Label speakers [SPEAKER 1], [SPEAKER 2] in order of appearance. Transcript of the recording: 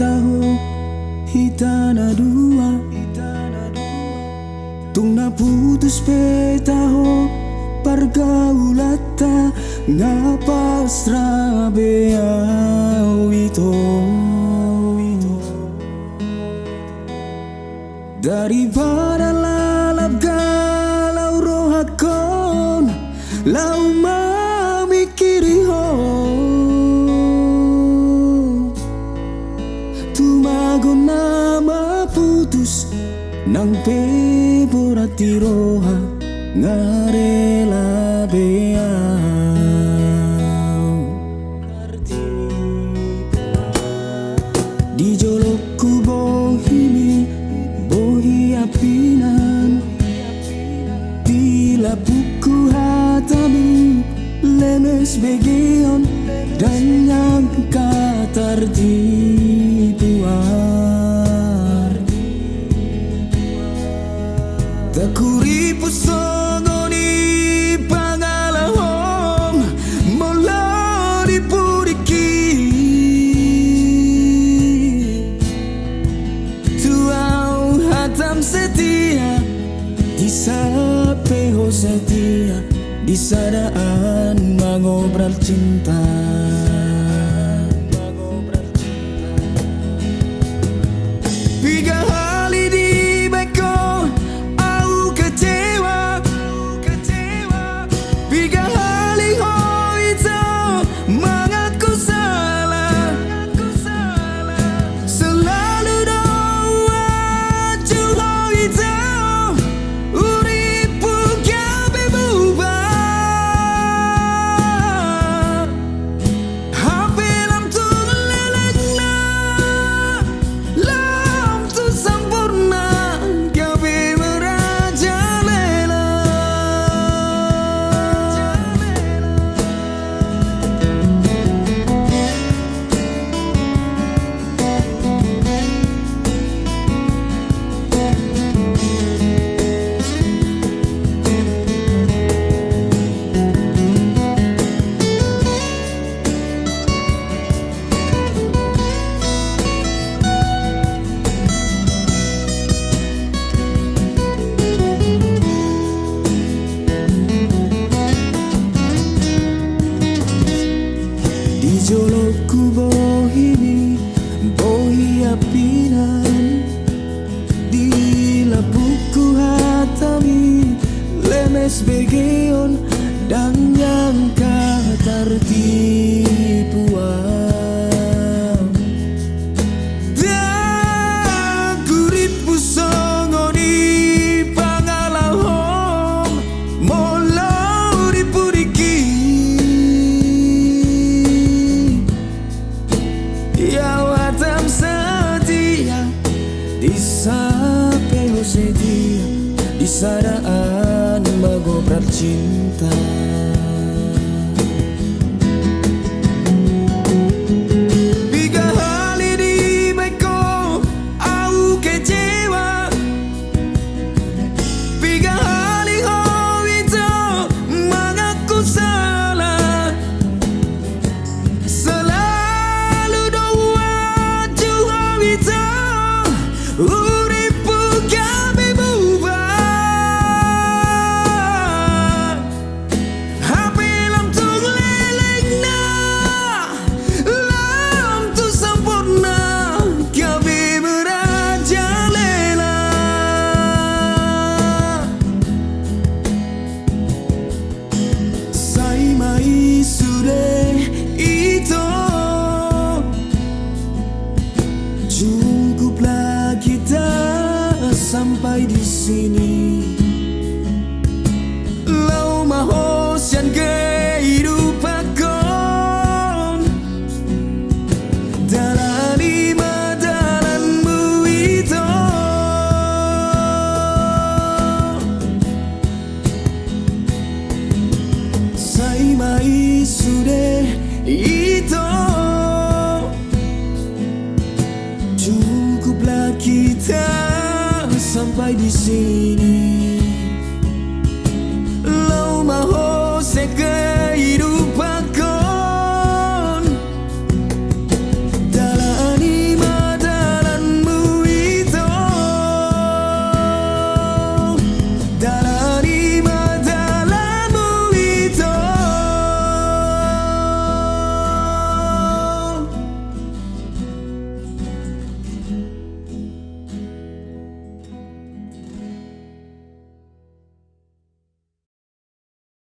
[SPEAKER 1] tahu hitana dua tungna putus petaho pergaulata ngapa strabeau itu daripada lalap galau rohakon lau mamikiri ho tumago nama putus nang peborati roha ngarela beau di jolokku bohimi bohi apinan di lapuku hatami lemes begion dan yang katartipuan takuri pusongoni pangalahom molari puriki tuau hatam setia di sapeho setia di sadaan mengobrol cinta. Tiga kali di beko aku kecewa, tiga kali oh itu mengaku salah, selalu doa cuma itu uripu gabe berubah, hapelam tu lelengna, lam tu sempurna gabe merajalela. Di jolokku bohimi bohi apinan di lapuku hatami lemes begeon dan yang katartipuan dagurip pusongoni pangalahom molau dipuriki ya watam setia di sapeho setia di sadaan mengobrol cinta. Tiga kali di beko aku kecewa, tiga kali oh itu mengaku salah, selalu doa cuma itu uripu gabe berubah, hapelam tu lelengna, lam tu sempurna gabe merajalela. Sai mai sudah itu cukuplah kita sampai di sini. Lau mahosian kehidupanku jalani jalanmu itu. Sai mai sudah itu cukuplah kita sampai di sini.